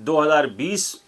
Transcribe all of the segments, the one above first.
2020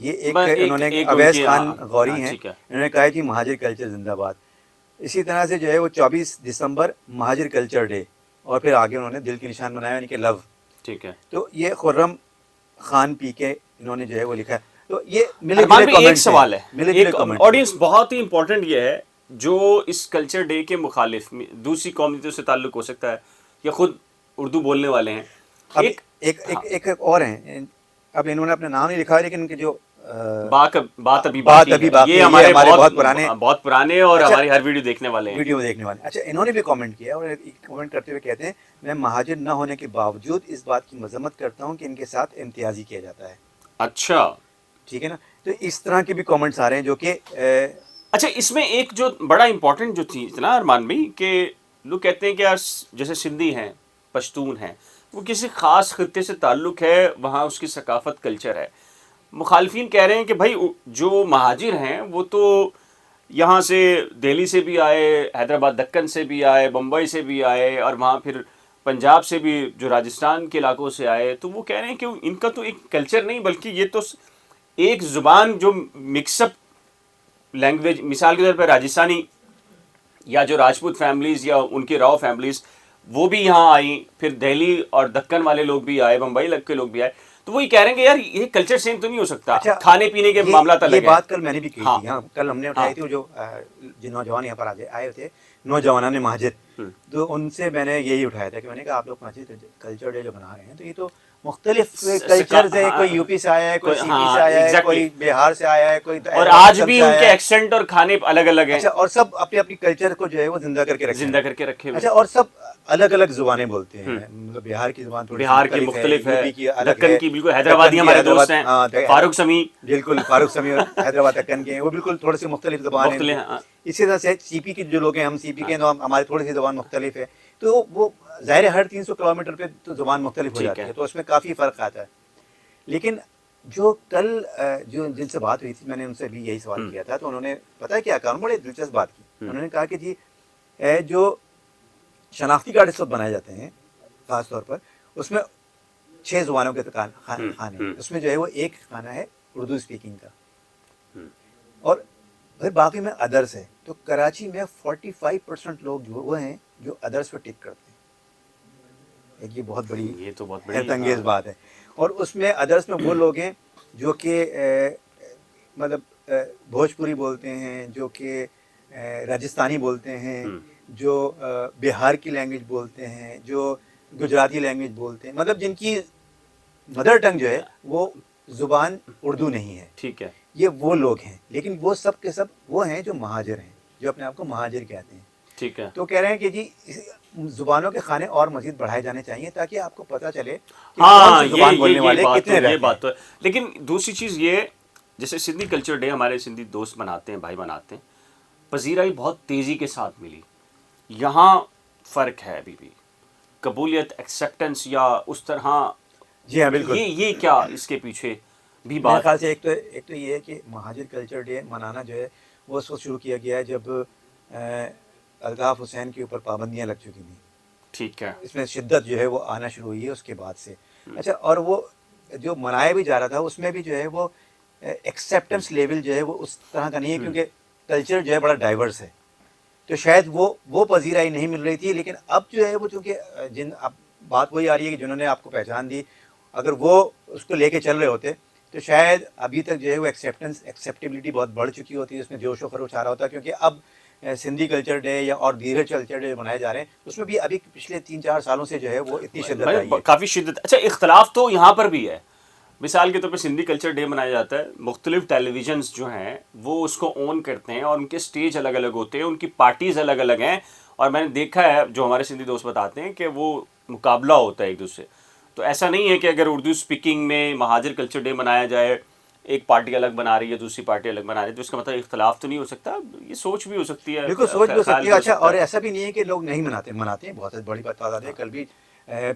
یہ ایک بس انہوں نے ایک اویس ان کی- خان ہاں، غوری ہاں، ہیں، ٹھیک ہے، انہوں نے کہا ہے کہ مہاجر کلچر زندہ باد. اسی طرح سے جو ہے وہ 24 دسمبر مہاجر کلچر ڈے، اور پھر آگے انہوں نے دل کے نشان بنایا یعنی کہ لو. ٹھیک ہے. تو یہ خرم خان پی کے انہوں نے جو ہے وہ لکھا ہے. تو یہ ملے ارمان جلے بھی ایک کمنٹس ہیں، سوال ہے، ملے جلے ایک کمنٹس ہیں. آڈینس بہت ہی امپورٹنٹ یہ ہے جو اس کلچر ڈے کے مخالف دوسری کمیونٹیوں سے تعلق ہو سکتا ہے یا خود اردو بولنے والے ہیں. اب ایک ایک ہاں، ایک ایک اور ہیں، اب انہوں نے اپنا نام نہیں لکھا ہے لیکن ان کے جو بات ابھی بات باقی ابھی ہے، باقی یہ ہے، ہمارے بہت پرانے. بہت پرانے اور اچھا، ہماری ہر ویڈیو دیکھنے والے ہیں. ویڈیو دیکھنے والے. اچھا، انہوں نے بھی کامنٹ کیا اور کامنٹ کرتے ہوئے کہتے ہیں میں مہاجر نہ ہونے کے باوجود اس بات کی مذمت کرتا ہوں کہ ان کے ساتھ امتیازی کیا جاتا ہے. اچھا ٹھیک ہے نا. تو اس طرح کے بھی کامنٹس آ رہے ہیں جو کہ اچھا، اس میں ایک جو بڑا امپورٹنٹ جو چیز نا ارمان بھائی، کہ لوگ کہتے ہیں کہ یار جیسے سندھی ہیں، پشتون ہیں، وہ کسی خاص خطے سے تعلق ہے، وہاں اس کی ثقافت کلچر ہے. مخالفین کہہ رہے ہیں کہ بھائی جو مہاجر ہیں وہ تو یہاں سے دہلی سے بھی آئے، حیدرآباد دکن سے بھی آئے، بمبئی سے بھی آئے، اور وہاں پھر پنجاب سے بھی جو راجستھان کے علاقوں سے آئے. تو وہ کہہ رہے ہیں کہ ان کا تو ایک کلچر نہیں بلکہ یہ تو ایک زبان جو مکس اپ لینگویج، مثال کے طور پہ راجستھانی یا جو راجپوت فیملیز یا ان کی راؤ فیملیز وہ بھی یہاں آئیں، پھر دہلی اور دکن والے لوگ بھی آئے، بمبئی لگ کے لوگ بھی آئے. تو وہی کہہ رہے ہیں کہ یار یہ کلچر سیم تو نہیں ہو سکتا، اچھا، کھانے پینے کے معاملات یہ الگ ہیں. بات کل میں نے بھی کہی ہاں تھی. ہاں، کل ہم نے ہاں اٹھائی تھی. وہ جو نوجوان یہاں پر آئے تھے، نوجوانان مہاجر، تو ان سے میں نے یہی اٹھایا تھا کہ میں نے کہا آپ لوگ مہاجر کلچر ڈے جو بنا رہے ہیں تو یہ تو مختلف کلچرز ہے. کوئی یو پی سے آیا ہے، کوئی سی پی سے آیا ہے، کوئی بہار سے آیا ہے، کوئی اور آج بھی ان کے ایکسنٹ اور کھانے الگ الگ ہیں. اچھا، اور سب اپنی اپنی کلچر کو جو ہے وہ زندہ کر کے رکھے زندہ کر کے رکھے ہوئے. اچھا، اور سب الگ الگ زبانیں بولتے ہیں. مطلب بہار کی زبان تھوڑی سی بہار کی مختلف یو ہے، پی کی الگ دکن ہے، کی بالکل حیدرآبادی دکن کی ہمارے حیدرآباد، دوست ہیں، ہاں فاروق سمی بالکل فاروق سمی اور حیدرآباد دکن کے ہیں، وہ بالکل تھوڑے سے مختلف زبان ہیں ان کی. مختلف. اسی طرح سے سی پی کے جو لوگ ہیں، ہم سی پی کے ہیں تو ہماری تھوڑی سی زبان مختلف ہے. تو وہ ظاہر ہے ہر 300 کلومیٹر پہ تو زبان مختلف ہو ٹھیک جاتی ہے. ہے، تو اس میں کافی فرق آتا ہے. لیکن جو کل جو جن سے بات ہوئی تھی، میں نے ان سے بھی یہی سوال کیا تھا، تو انہوں نے پتہ ہے کیا کہا؟ بڑے دلچسپ بات کی. انہوں نے کہا کہ جی جو شناختی کارڈ اس وقت بنائے جاتے ہیں خاص طور پر، اس میں 6 زبانوں کے خانے ہیں. اس میں جو ہے وہ ایک خانہ ہے اردو اسپیکنگ کا، اور پھر باقی میں ادرس ہے. تو کراچی میں 45% لوگ جو وہ ہیں جو ادرس پہ ٹک کرتے ہیں. ایک یہ بہت بڑی یہ تو بہت بڑی حیرت انگیز بات ہے. اور اس میں ادرس میں وہ لوگ ہیں جو کہ مطلب بھوجپوری بولتے ہیں، جو کہ راجستھانی بولتے ہیں، جو بہار کی لینگویج بولتے ہیں، جو گجراتی لینگویج بولتے ہیں، مطلب جن کی مدر ٹنگ جو ہے وہ زبان اردو نہیں ہے. ٹھیک ہے. یہ وہ لوگ ہیں، لیکن وہ سب کے سب وہ ہیں جو مہاجر ہیں، جو اپنے آپ کو مہاجر کہتے ہیں. ٹھیک ہے. تو کہہ رہے ہیں کہ جی زبانوں کے خانے اور مزید بڑھائے جانے چاہیے تاکہ آپ کو پتہ چلے کہ کون ہاں سی زبان بولنے والے کتنے یہ رہتے بات ہیں. تو ہے. لیکن دوسری چیز یہ، جیسے سندھی کلچر ڈے ہمارے سندھی دوست مناتے ہیں، بھائی مناتے ہیں، پذیرائی بہت تیزی کے ساتھ ملی. یہاں فرق ہے ابھی بھی، قبولیت، ایکسیپٹنس یا اس طرح. جی ہاں، بالکل. یہ کیا اس کے پیچھے بھی میرے بات؟ خیال سے ایک تو یہ ہے کہ مہاجر کلچر ڈے منانا جو ہے وہ اس وقت شروع کیا گیا ہے جب الطاف حسین کے اوپر پابندیاں لگ چکی تھیں. ٹھیک ہے. اس میں شدت جو ہے وہ آنا شروع ہوئی ہے اس کے بعد سے. اچھا، اور وہ جو منایا بھی جا رہا تھا اس میں بھی جو ہے وہ ایکسیپٹنس لیول جو ہے وہ اس طرح کا نہیں ہے، کیونکہ کلچر جو ہے بڑا ڈائیورس ہے. تو شاید وہ پذیرائی نہیں مل رہی تھی. لیکن اب جو ہے وہ چونکہ اب بات وہی آ رہی ہے کہ جنہوں نے آپ کو پہچان دی، اگر وہ اس کو لے کے چل رہے ہوتے تو شاید ابھی تک جو ہے وہ ایکسیپٹیبلٹی بہت بڑھ چکی ہوتی ہے، اس میں جوش و خروش آ رہا ہوتا ہے. کیونکہ اب سندھی کلچر ڈے یا اور دیگر کلچر ڈے منائے جا رہے ہیں، اس میں بھی ابھی پچھلے 3-4 سالوں سے جو ہے وہ اتنی شدت آئی ہے. کافی شدت. اچھا، اختلاف تو یہاں پر بھی ہے. مثال کے طور پہ سندھی کلچر ڈے منایا جاتا ہے، مختلف ٹیلی ویژنس جو ہیں وہ اس کو اون کرتے ہیں اور ان کے سٹیج الگ الگ ہوتے ہیں، ان کی پارٹیز الگ الگ ہیں. اور میں نے دیکھا ہے جو ہمارے سندھی دوست بتاتے ہیں کہ وہ مقابلہ ہوتا ہے ایک دوسرے. تو ایسا نہیں ہے کہ اگر اردو اسپیکنگ میں مہاجر کلچر ڈے منایا جائے، ایک پارٹی الگ بنا رہی ہے، دوسری پارٹی الگ بنا رہی ہے، تو اس کا مطلب اختلاف تو نہیں ہو سکتا. یہ سوچ بھی ہو سکتی ہے، بالکل سوچ بھی ہو خیال سکتی ہے. اچھا، اور ایسا بھی نہیں ہے کہ لوگ نہیں مناتے ہیں، بہت بڑی تعداد ہے. کل بھی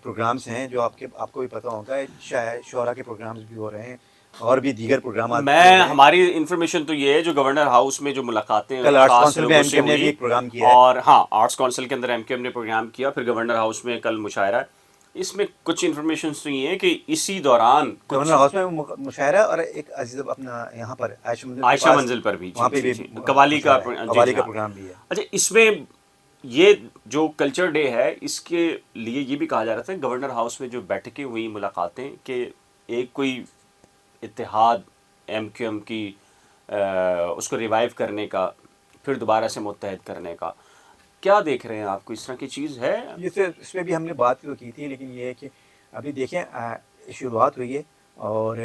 پروگرامز ہیں جو آپ کو بھی پتہ ہوگا، شعراء کے پروگرامز بھی ہو رہے ہیں اور بھی دیگر پروگرامات بھی ہو رہے ہیں. ہماری انفارمیشن تو یہ ہے جو گورنر ہاؤس میں جو ملاقاتیں کل آرٹس خاص کونسل میں لوگوں ایم سے کے ایم نے بھی ہوئی، ایک پروگرام کیا ہے. اور ہاں آرٹس کونسل کے اندر ایم کے ایم نے پروگرام کیا، پھر گورنر ہاؤس میں کل مشاعرہ ہے. اس میں کچھ انفارمیشن تو یہ ہے کہ اسی دوران گورنر ہاؤس میں مشاعرہ اور ایک عزیز اپنا یہاں پر عائشہ منزل پر بھی وہاں پہ بھی قوالی کا قوالی کا پروگرام بھی ہے. اچھا اس میں یہ جو کلچر ڈے ہے اس کے لیے یہ بھی کہا جا رہا تھا گورنر ہاؤس میں جو بیٹھکیں ہوئی ملاقاتیں کہ ایک کوئی اتحاد ایم کیو ایم کی اس کو ریوائیو کرنے کا پھر دوبارہ سے متحد کرنے کا کیا دیکھ رہے ہیں آپ کو اس طرح کی چیز ہے؟ اس میں بھی ہم نے بات تو کی تھی لیکن یہ ہے کہ ابھی دیکھیں شروعات ہوئی ہے اور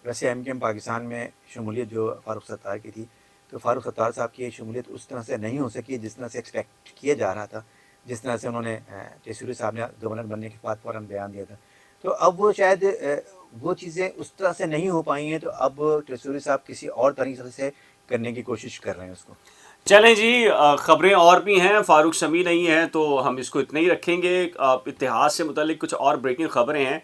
ویسے ایم کیو ایم پاکستان میں شمولیت جو فاروق ستار کی تھی تو فاروق ستار صاحب کی شمولیت اس طرح سے نہیں ہو سکی جس طرح سے ایکسپیکٹ کیا جا رہا تھا, جس طرح سے انہوں نے ٹیسوری صاحب نے گورنر بننے کے بعد فوراً بیان دیا تھا. تو اب وہ شاید وہ چیزیں اس طرح سے نہیں ہو پائی ہیں, تو اب ٹیسوری صاحب کسی اور طریقے سے کرنے کی کوشش کر رہے ہیں اس کو. چلیں جی, خبریں اور بھی ہیں, فاروق سمیع نہیں ہیں تو ہم اس کو اتنا ہی رکھیں گے. اتحاد سے متعلق کچھ اور بریکنگ خبریں ہیں,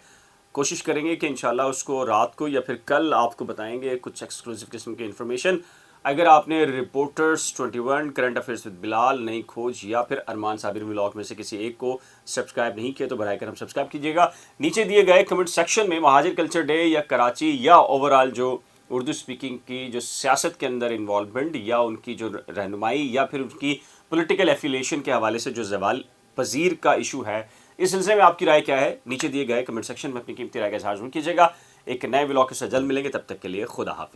کوشش کریں گے کہ انشاءاللہ اس کو رات کو یا پھر کل آپ کو بتائیں گے کچھ ایکسکلوسیو قسم کی انفارمیشن. اگر آپ نے رپورٹرز 21 کرنٹ افیئرس ود بلال, نئی کھوج یا پھر ارمان صابر ولاگ میں سے کسی ایک کو سبسکرائب نہیں کیا تو براہ کرم سبسکرائب کیجیے گا. نیچے دیے گئے کمنٹ سیکشن میں مہاجر کلچر ڈے یا کراچی یا اوور آل جو اردو سپیکنگ کی جو سیاست کے اندر انوالومنٹ یا ان کی جو رہنمائی یا پھر ان کی پولیٹیکل ایفیلیشن کے حوالے سے جو زوال پذیر کا ایشو ہے, اس سلسلے میں آپ کی رائے کیا ہے؟ نیچے دیے گئے کمنٹ سیکشن میں اپنی قیمتی رائے کا اظہار ضرور کیجیے گا. ایک نئے ولاگ کے ساتھ جلد ملیں گے, تب تک کے لیے خدا حافظ.